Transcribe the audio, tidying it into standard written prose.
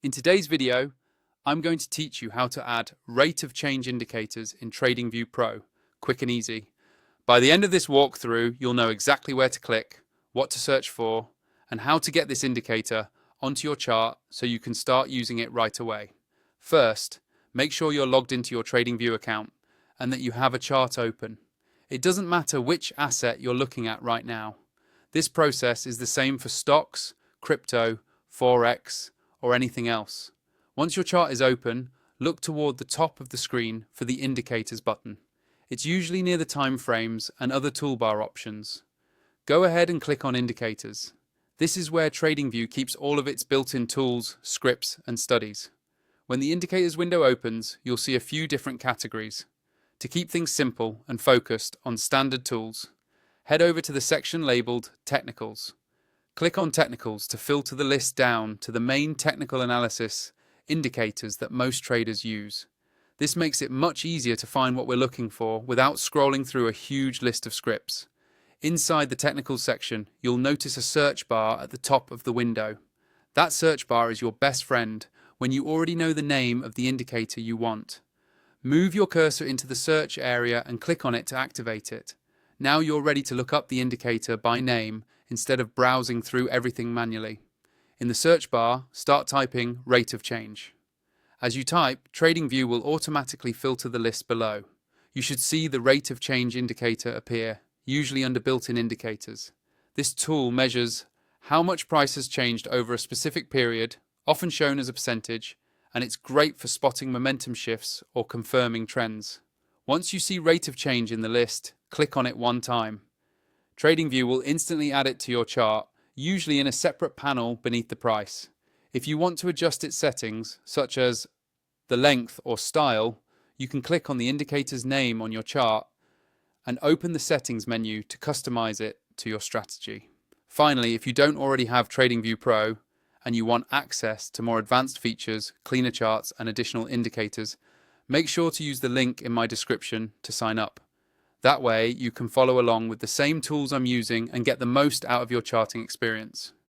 In today's video, I'm going to teach you how to add rate of change indicators in TradingView Pro, quick and easy. By the end of this walkthrough, you'll know exactly where to click, what to search for, and how to get this indicator onto your chart so you can start using it right away. First, make sure you're logged into your TradingView account and that you have a chart open. It doesn't matter which asset you're looking at right now. This process is the same for stocks, crypto, forex, or anything else. Once your chart is open, look toward the top of the screen for the indicators button. It's usually near the time frames and other toolbar options. Go ahead and click on indicators. This is where TradingView keeps all of its built-in tools, scripts, and studies. When the indicators window opens, you'll see a few different categories. To keep things simple and focused on standard tools, head over to the section labeled Technicals. Click on Technicals to filter the list down to the main technical analysis indicators that most traders use. This makes it much easier to find what we're looking for without scrolling through a huge list of scripts. Inside the Technicals section, you'll notice a search bar at the top of the window. That search bar is your best friend when you already know the name of the indicator you want. Move your cursor into the search area and click on it to activate it. Now you're ready to look up the indicator by name instead of browsing through everything manually. In the search bar, start typing rate of change. As you type, TradingView will automatically filter the list below. You should see the rate of change indicator appear, usually under built-in indicators. This tool measures how much price has changed over a specific period, often shown as a percentage, and it's great for spotting momentum shifts or confirming trends. Once you see rate of change in the list, click on it one time. TradingView will instantly add it to your chart, usually in a separate panel beneath the price. If you want to adjust its settings, such as the length or style, you can click on the indicator's name on your chart and open the settings menu to customize it to your strategy. Finally, if you don't already have TradingView Pro and you want access to more advanced features, cleaner charts, and additional indicators, make sure to use the link in my description to sign up. That way, you can follow along with the same tools I'm using and get the most out of your charting experience.